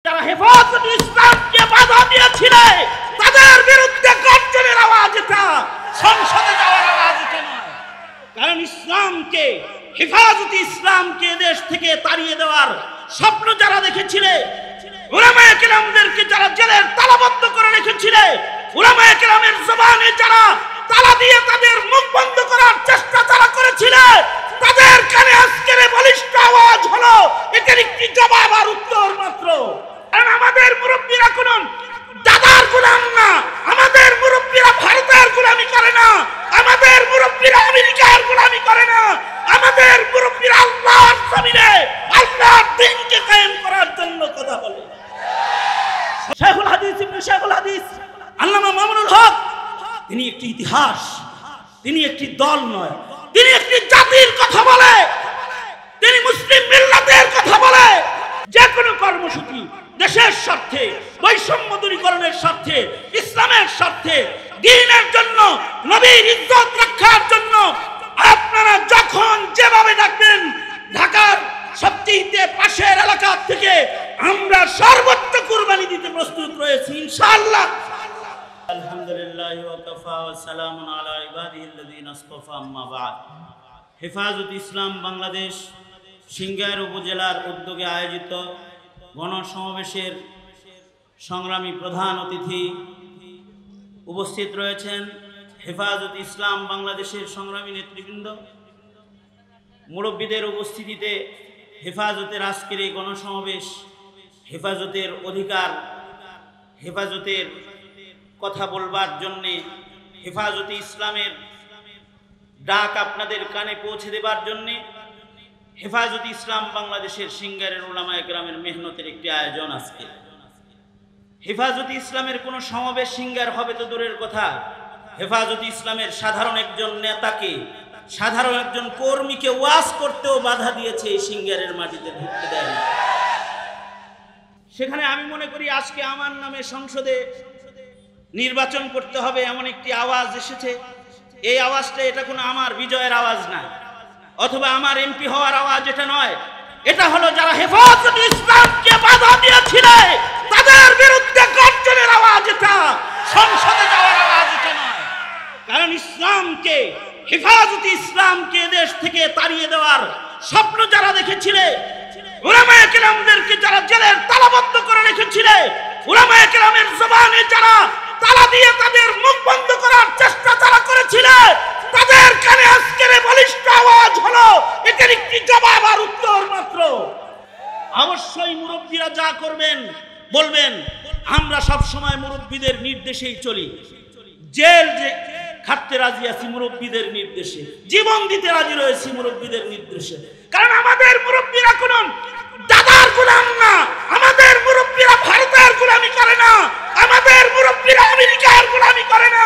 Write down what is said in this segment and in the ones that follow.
যারা হেফাজত ইসলামকে বাধা দিয়েছিল তাদের বিরুদ্ধে গর্জনের আওয়াজ, এটা সংসদে যাওয়ার আওয়াজ এটা নয়। কারণ ইসলামকে, হেফাজত ইসলামকে দেশ থেকে তাড়িয়ে দেওয়ার স্বপ্ন যারা দেখেছিলে, উলামায়ে কেরামদেরকে যারা জেলের তালাবদ্ধ করে রেখেছিলে, উলামায়ে কেরামের জবানে যারা তালা দিয়ে তাদের মুখ বন্ধ করার চেষ্টা যারা করেছিল, তাদের কানে আজকের বলিষ্ঠ আওয়াজ হলো এটার একটি জবাব আর উত্তর মাত্র। কারণ আমাদের মুরব্বীরা কোন দাদার গোলাম না, আমাদের মুরব্বীরা ভারতের গোলামি করে না, আমাদের মুরব্বীরা আমেরিকার গোলামি করে না, আমাদের মুরব্বীরা আল্লাহর জমিনে আল্লাহর দ্বীনকে কায়েম করার জন্য কথা বলে। শেখুল হাদিস ইবনে শেখুল হাদিস আল্লামা মামুনুল হক, তিনি একটি ইতিহাস, তিনি একটি দল নয়, তিনি একটি জাতির কথা বলে, তিনি মুসলিম মিল্লাতের কথা বলে। যে কোনো কর্মসূচি দেশের স্বার্থে, বৈষম্য দূরীকরণের স্বার্থে, ইসলামের স্বার্থে, দ্বীনের জন্য, নবীর ইজ্জত রক্ষার জন্য আপনারা যখন যেভাবে ডাকবেন, ঢাকার সবচেয়ে পাশের এলাকা থেকে আমরা সর্বোচ্চ কুরবানি দিতে প্রস্তুত রয়েছি ইনশাআল্লাহ। আলহামদুলিল্লাহ ওয়া কাফা ওয়া সালামুন আলা ইবাদিহিল্লাযিনা ইসতাফা, আম্মা বা'দ। হেফাজত ইসলাম বাংলাদেশ সিংগাইর উপজেলার উদ্যোগে আয়োজিত গণসমাবেশের সংগ্রামী প্রধান অতিথি উপস্থিত রয়েছেন হেফাজত ইসলাম বাংলাদেশের সংগ্রামী নেতৃবৃন্দ। মুরব্বীদের উপস্থিতিতে হেফাজতের আজকের এই গণসমাবেশ, হেফাজতের অধিকার, হেফাজতের কথা বলবার জন্যে, হেফাজতে ইসলামের ডাক আপনাদের কানে পৌঁছে দেবার জন্যে হেফাজতে ইসলাম বাংলাদেশের সিংগারের উলামায়ে কেরামের মেহনতের একটি আয়োজন। আজকে হেফাজতে ইসলামের কোনো সমাবেশ সিংগার হবে তো দূরের কথা, হেফাজতে ইসলামের সাধারণ একজন নেতাকে, সাধারণ একজন কর্মীকে ওয়াজ করতেও বাধা দিয়েছে এই সিংগারের মাটিতে ঢুকতে দেয়। সেখানে আমি মনে করি আজকে আমার নামে সংসদে নির্বাচন করতে হবে এমন একটি আওয়াজ এসেছে। এই আওয়াজটা এটা কোনো আমার বিজয়ের আওয়াজ না, অথবা আমার এমপি হওয়ার আওয়াজ এটা নয়। এটা হলো যারা হেফাজত ইসলামকে বাধা দিয়েছিল তাদের বিরুদ্ধে গর্জনের আওয়াজ, এটা সংসদে যাওয়ার আওয়াজ এটা নয়। কারণ ইসলামকে, হেফাজত ইসলামকে দেশ থেকে তাড়িয়ে দেওয়ার স্বপ্ন যারা দেখেছিল, উলামায়ে কেরামদেরকে যারা জেলের তালাবদ্ধ করে রেখেছিল, উলামায়ে কেরামের জবানে যারা তালা দিয়ে তাদের মুখ বন্ধ করার চেষ্টা যারা করেছিল, তাদের কানে আজকের বলিষ্ঠ আওয়াজ হলো এটার একটি জবাব আর উত্তর মাত্র। অবশ্যই মুরব্বীরা যা করবেন বলবেন, আমরা সব সময় মুরব্বীদের নির্দেশেই চলি। জেল যে খাটতে রাজি আছি মুরব্বীদের নির্দেশে, জীবন দিতে রাজি রয়েছি মুরব্বীদের নির্দেশে। কারণ আমাদের মুরব্বীরা কোন দাদার গোলাম না, আমাদের মুরব্বীরা ভারতের গোলামি করে না, আমাদের মুরব্বীরা আমেরিকার গোলামি করে না,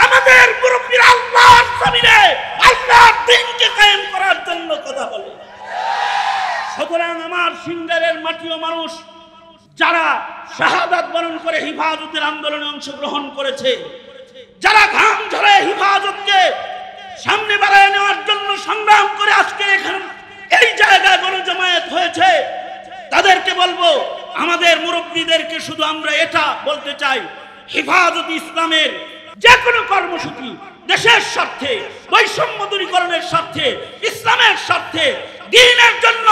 আমাদের মুরব্বীরা আল্লাহর জমিনে আল্লাহর দ্বীনকে কায়েম করার জন্য কথা বলে। সুতরাং আমার সিংগারের মাটি ও মানুষ যারা শাহাদাত বরণ করে হেফাজতের আন্দোলনে অংশগ্রহণ করেছে, যারা ঘাম ঝরে হেফাজতকে সামনে বাড়ায় নেওয়ার জন্য সংগ্রাম করে আজকে এখানে এই জায়গায় গণজমায়েত হয়েছে, তাদেরকে বলবো, আমাদের মুরব্বীদেরকে শুধু আমরা এটা বলতে চাই, হেফাজত ইসলামের যে কোনো কর্মসূচি দেশের স্বার্থে, বৈষম্য দূরীকরণের স্বার্থে, ইসলামের স্বার্থে, দ্বীনের জন্য,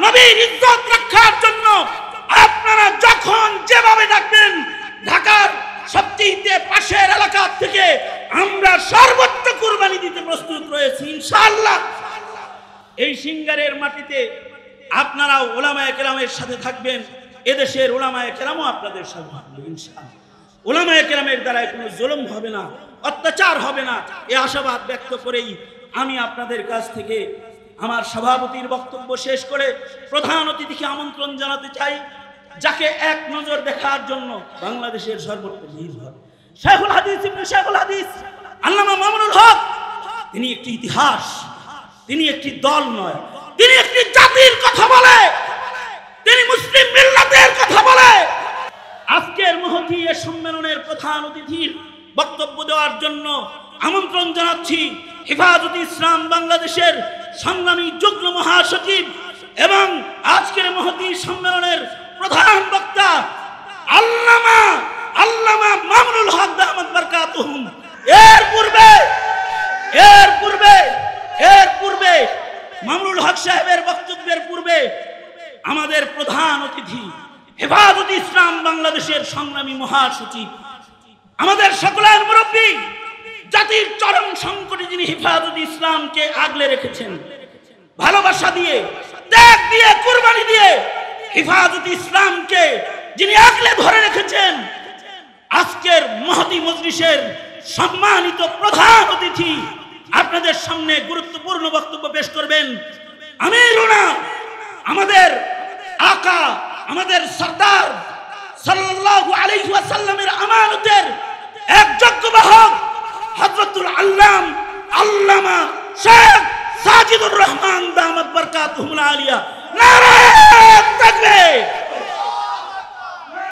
নবীর ইজ্জত রক্ষার জন্য আপনারা যখন যেভাবে ডাকবেন, ঢাকার সবচেয়ে পাশের এলাকা থেকে আমরা সর্বোচ্চ কুরবানি দিতে প্রস্তুত রয়েছি ইনশাআল্লাহ। এই সিংগারের মাটিতে আপনারা উলামায়ে কেরামের সাথে থাকবেন, এদেশের উলামায়ে কেরামও আপনাদের সাথে থাকবেন ইনশাআল্লাহ। উলামায়ে কেরামের দ্বারা কোনো জুলুম হবে না, অত্যাচার হবে না, এই আশাবাদ ব্যক্ত করেই আমি আপনাদের কাছ থেকে আমার সভাপতির বক্তব্য শেষ করে প্রধান অতিথিকে আমন্ত্রণ জানাতে চাই, যাকে এক নজর দেখার জন্য বাংলাদেশের সর্বত্র ভিড় হয়। শেখুল হাদিস ইবনে শেখুল হাদিস আল্লামা মামুনুল হক, তিনি একটি ইতিহাস, তিনি একটি দল নয়, তিনি একটি জাতির কথা বলে, তিনি মুসলিম মিল্লাতের কথা বলে। আজকের মহতী এ সম্মেলনের প্রধান অতিথির বক্তব্য দেওয়ার জন্য আমন্ত্রণ জানাচ্ছি হেফাজত ইসলাম বাংলাদেশের সংগ্রামী যুগ্ম মহাসচিব এবং আজকের মহতী সম্মেলনের প্রধান বক্তা হেফাজতে ইসলাম বাংলাদেশের সংগ্রামী মহাসচিব, আমাদের সকলের মুরব্বী, জাতির চরম সংকটে যিনি হেফাজতে ইসলামকে আগলে রেখেছেন, ভালোবাসা দিয়ে, ত্যাগ দিয়ে, কুরবানি দিয়ে হেফাজতে ইসলামকে যিনি আগলে ধরে রেখেছেন, আজকের মহতী মজলিসের সম্মানিত প্রধান অতিথি আপনাদের সামনে গুরুত্বপূর্ণ বক্তব্য পেশ করবেন। আমিরুনা, আমাদের আকা, আমাদের সরদার সাল্লাল্লাহু আলাইহি ওয়াসাল্লামের আমানতের এক যোগ্য বাহক হযরতুল আল্লামা শেখ সাজিদুর রহমান দামাত বরকাতুহুল আলিয়া